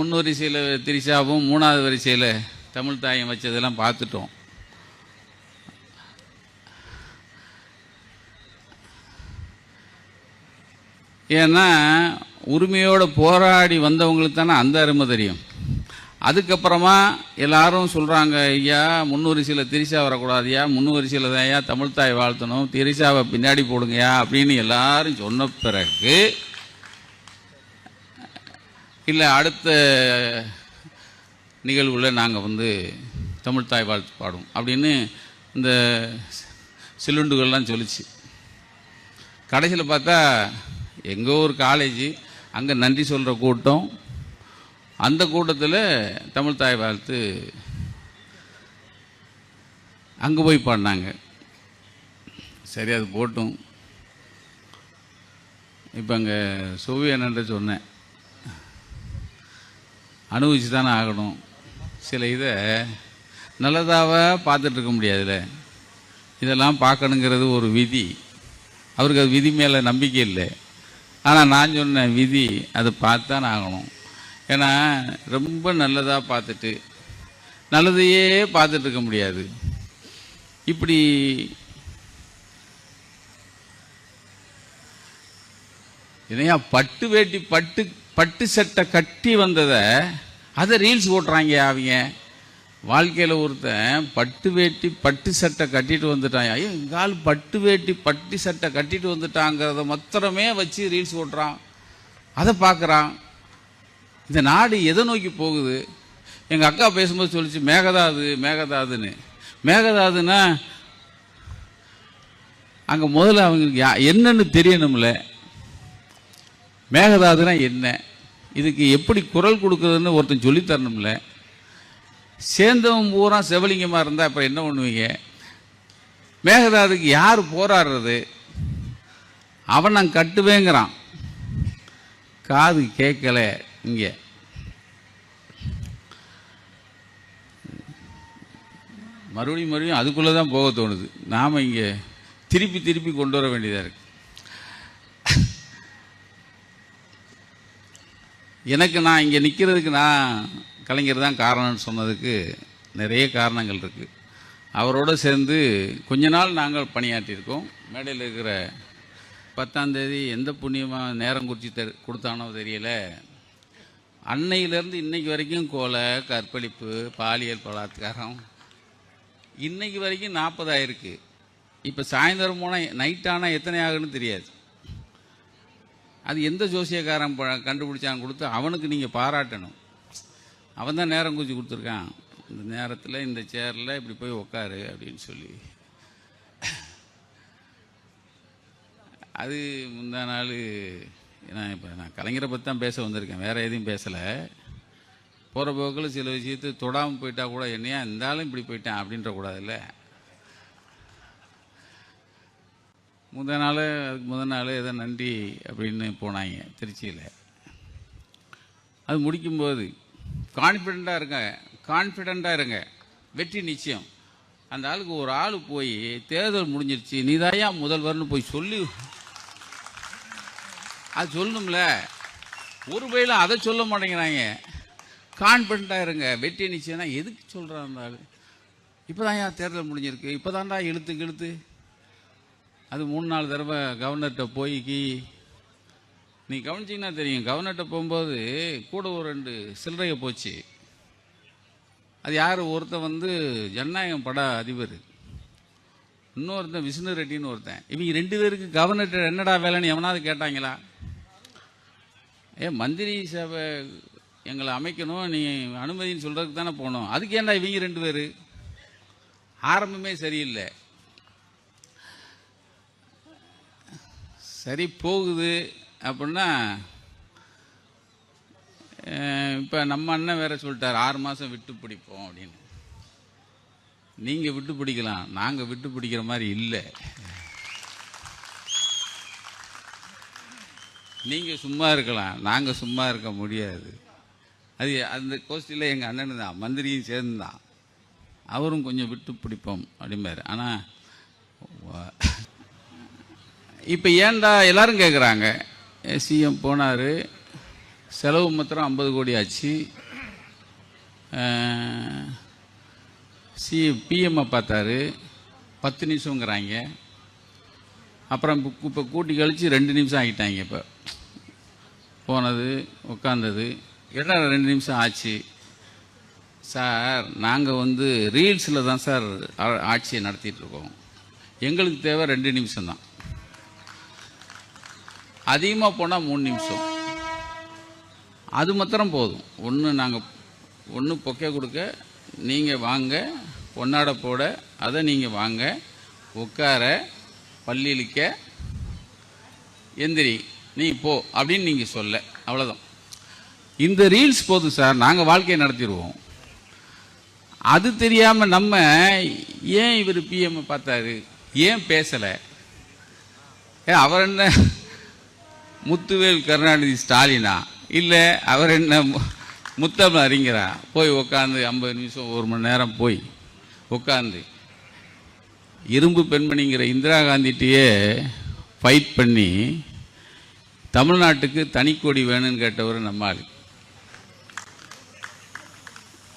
முன்வரிசையில் திரிஷாவும் மூணாவது வரிசையில் தமிழ் தாயம் வச்சதெல்லாம் பார்த்துட்டோம். ஏன்னா உரிமையோடு போராடி வந்தவங்களுக்கு தானே அந்த அருமை தெரியும். அதுக்கப்புறமா எல்லாரும் சொல்கிறாங்க, ஐயா முன்வரிசையில் திரிஷா வரக்கூடாதுயா, முன்வரிசையில் தான் ஐயா தமிழ் தாய் வாழ்த்தணும், திரிஷாவை பின்னாடி போடுங்கயா அப்படின்னு எல்லாரும் சொன்ன பிறகு இல்லை அடுத்த நிகழ்வில் நாங்கள் தமிழ் தாய் வாழ்த்து பாடுவோம் அப்படின்னு இந்த சிலுண்டுகள்லாம் சொல்லிச்சு. கடைசியில் பார்த்தா எங்கள் ஒரு காலேஜ் அங்கே நன்றி சொல்கிற கூட்டம், அந்த கூட்டத்தில் தமிழ் தாய் வாழ்த்து அங்கே போய் பாடினாங்க. சரி, அது போட்டும். இப்போ அங்கே சோவியன்ன்ற சொன்னேன், அனுபவிச்சு தானே ஆகணும். சில இதை நல்லதாவ பார்த்துட்ருக்க முடியாதுல்ல, இதெல்லாம் பார்க்கணுங்கிறது ஒரு விதி. அவருக்கு அது விதி மேலே நம்பிக்கை இல்லை. ஆனால் நான் சொன்னேன், விதி அதை பார்த்துதான் ஆகணும். ஏன்னா ரொம்ப நல்லதாக பார்த்துட்டு நல்லதையே பார்த்துட்ருக்க முடியாது. இப்படி என்னையா பட்டு வேட்டி பட்டு சட்டை கட்டி வந்ததை அதை ரீல்ஸ் போட்டுறாங்க. அவங்க வாழ்க்கையில் ஒருத்தன் பட்டு வேட்டி பட்டு சட்டை கட்டிட்டு வந்துட்டான், ஐயோ கால் பட்டு வேட்டி பட்டு சட்டை கட்டிட்டு வந்துட்டாங்கிறத மாத்திரமே வச்சு ரீல்ஸ் போட்டுறான். அதை பார்க்குறான். இந்த நாடு எதை நோக்கி போகுது? எங்கள் அக்கா பேசும்போது சொல்லிச்சு மேகதாதுன்னு. மேகதாதுன்னா அங்கே முதல்ல அவங்களுக்கு என்னன்னு தெரியணும்ல. மேகதாதுனா என்ன, இதுக்கு எப்படி குரல் கொடுக்குறதுன்னு ஒருத்தன் சொல்லித்தரணும்ல. சேர்ந்தவன் பூரா சிவலிங்கமாக இருந்தால் அப்புறம் என்ன பண்ணுவீங்க? மேகதாதுக்கு யார் போராடுறது? அவன் நான் கட்டுவேங்கிறான், காது கேட்கல. இங்கே மறுபடியும் அதுக்குள்ளே தான் போக தோணுது. நாம் இங்கே திருப்பி கொண்டு வர வேண்டியதாக இருக்கு. எனக்கு நான் இங்கே நிற்கிறதுக்கு நான் கலைஞர் தான் காரணம்னு சொன்னதுக்கு நிறைய காரணங்கள் இருக்குது. அவரோடு சேர்ந்து கொஞ்ச நாள் நாங்கள் பணியாற்றியிருக்கோம். மேடையில் இருக்கிற 10ஆம் தேதி எந்த புண்ணியமாக நேரம் குறித்து கொடுத்தானோ தெரியல, அன்னையிலேருந்து இன்னைக்கு வரைக்கும் கொலை, கற்பழிப்பு, பாலியல் பலாத்காரம் இன்னைக்கு வரைக்கும் 40 ஆயிருக்கு. இப்போ சாயந்தரம் போனால் நைட்டானால் எத்தனை ஆகுன்னு தெரியாது. அது எந்த ஜோசியக்காரன் கண்டுபிடிச்சான்னு கொடுத்து அவனுக்கு நீங்கள் பாராட்டணும். அவன் தான் நேரம் குறித்து கொடுத்துருக்கான், இந்த நேரத்தில் இந்த சேரில் இப்படி போய் உக்காரு அப்படின்னு சொல்லி. அது முந்தா நாள் இப்போ நான் கலைஞரை பற்றி தான் பேச வந்திருக்கேன், வேறு எதையும் பேசலை. போகிற போக்கில் சில விஷயத்தை தொடாமல் போயிட்டா கூட என்னையா இருந்தாலும் இப்படி போயிட்டேன் அப்படின்ற கூடாதுல்ல. அதுக்கு முதல் நாள் ஏதோ நன்றி அப்படின்னு போனாங்க திருச்சியில். அது முடிக்கும்போது கான்ஃபிடெண்ட்டாக இருங்க, வெற்றி நிச்சயம். அந்த ஆளுக்கு ஒரு ஆள் போய் தேர்தல் முடிஞ்சிருச்சு நீதாயா முதல்வர்னு போய் சொல்லி அது சொல்லணும்ல. ஒரு வகையில் அதை சொல்ல மாட்டேங்கிறாங்க. கான்ஃபிடெண்ட்டாக இருங்க, வெற்றி நிச்சயம்னா எதுக்கு சொல்கிறான் அந்த ஆள்? இப்போ தான் ஏன் தேர்தல் முடிஞ்சிருக்கு, இப்போ தான்டா இழுத்து அது 3-4 தடவை கவர்னர்கிட்ட போய் நீ கவனிச்சிங்கன்னா தெரியும். கவர்னர்கிட்ட போகும்போது கூட ஒரு 2 சில்லறையை போச்சு. அது யார்? ஒருத்தன் ஜனநாயகம் பட அதிபர், இன்னொருத்தன் விஷ்ணு ரெட்டின்னு ஒருத்தன். இவங்க 2 பேருக்கு கவர்னர்கிட்ட என்னடா வேலைன்னு எவனாவது கேட்டாங்களா? மந்திரி சபை எங்களை அமைக்கணும், நீ அனுமதின்னு சொல்கிறதுக்கு தானே போனோம், அதுக்கு ஏன்டா இவங்க 2 பேர்? ஆரம்பமே சரியில்லை. சரி போகுது அப்படின்னா இப்போ நம்ம அண்ணன் வேற சொல்லிட்டார் 6 மாதம் விட்டு பிடிப்போம் அப்படின்னு. நீங்கள் விட்டு பிடிக்கலாம், நாங்கள் விட்டு பிடிக்கிற மாதிரி இல்லை. நீங்கள் சும்மா இருக்கலாம், நாங்கள் சும்மா இருக்க முடியாது. அது அந்த கோஷ்டியில் எங்கள் அண்ணனு தான், மந்திரியும் சேர்ந்து தான், அவரும் கொஞ்சம் விட்டு பிடிப்போம் அப்படிம்பாரு. ஆனால் இப்போ ஏன்டா எல்லாரும் கேட்குறாங்க, சிஎம் போனார், செலவு மாத்திரம் 50 கோடி ஆச்சு. பிஎம்ஐ பார்த்தாரு, 10 நிமிஷங்கிறாங்க. அப்புறம் இப்போ கூட்டி கழித்து 2 நிமிஷம் ஆகிட்டாங்க. இப்போ போனது உட்காந்தது எல்லாம் 2 நிமிஷம் ஆச்சு. சார் நாங்கள் ரீல்ஸில் தான் சார் ஆட்சியை நடத்திட்டுருக்கோம். எங்களுக்கு தேவை 2 நிமிஷம்தான். அதிகமாக போனால் 3 நிமிஷம். அது மாத்திரம் போதும். ஒன்று பொக்கை கொடுக்க நீங்கள் வாங்க, பொன்னாடை போட அதை நீங்கள் வாங்க, உட்கார, பள்ளியிலிக்க, எந்திரி, நீ போ அப்படின்னு நீங்கள் சொல்ல, அவ்வளோதான். இந்த ரீல்ஸ் போதும் சார், நாங்கள் வாழ்க்கையை நடத்திடுவோம். அது தெரியாமல் நம்ம ஏன் இவர் பிஎம் பார்த்தாரு, ஏன் பேசலை, அவர் என்ன முத்துவேல் கருணாநிதி ஸ்டாலினா, இல்லை அவர் என்ன முத்தமிழ் அறிஞரா? போய் உட்காந்து 50 நிமிஷம் 1 மணி நேரம் போய் உட்காந்து இரும்பு பெண்மணிங்கிற இந்திரா காந்திகிட்டயே ஃபைட் பண்ணி தமிழ்நாட்டுக்கு தனிக்கொடி வேணும்னு கேட்டவர் நம்மால்.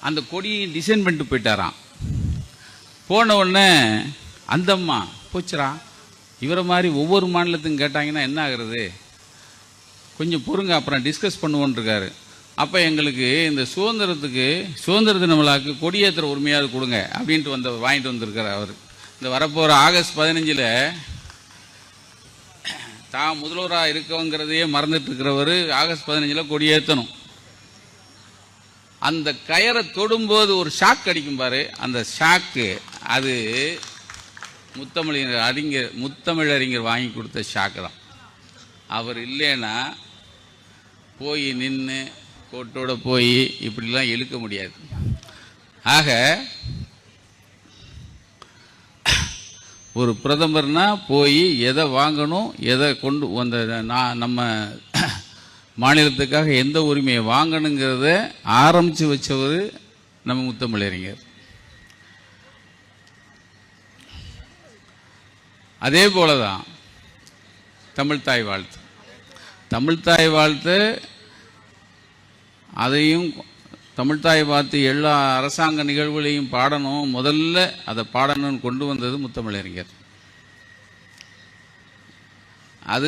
அந்த கொடியை டிசைன் பண்ணிட்டு போயிட்டாராம். போன உடனே அந்தம்மா போச்சுரா, இவரை மாதிரி ஒவ்வொரு மாநிலத்துக்கும் கேட்டாங்கன்னா என்ன ஆகுறது, கொஞ்சம் பொறுங்க அப்புறம் டிஸ்கஸ் பண்ணுவோன்னு இருக்காரு. அப்போ எங்களுக்கு இந்த சுதந்திர தின விழாவுக்கு கொடியேற்ற உரிமையாவது கொடுங்க அப்படின்ட்டு வாங்கிட்டு வந்திருக்காரு அவர். இந்த வரப்போகிற ஆகஸ்ட் 15 தான் முதல்வராக இருக்கவங்கிறதையே மறந்துட்டு இருக்கிறவர் ஆகஸ்ட் 15 கொடியேற்றணும். அந்த கயரை தொடும்போது ஒரு ஷாக் அடிக்கும் பாரு, அந்த ஷாக்கு அது முத்தமிழறிஞர் வாங்கி கொடுத்த ஷாக்கு தான். அவர் இல்லைன்னா போய் நின்று கோட்டோட போய் இப்படிலாம் இழுக்க முடியாது. ஆக ஒரு பிரதமர்னா போய் எதை வாங்கணும், எதை கொண்டு நம்ம மாநிலத்துக்காக எந்த உரிமையை வாங்கணுங்கிறத ஆரம்பித்து வச்சவர் நம்ம முத்தமிழறிஞர். அதே போல தான் தமிழ்தாய் வாழ்த்து அதையும் தமிழ்தாய் வாழ்த்து எல்லா அரசாங்க நிகழ்வுகளையும் பாடணும், முதல்ல அதை பாடணும்னு கொண்டு வந்தது முத்தமிழறிஞர். அது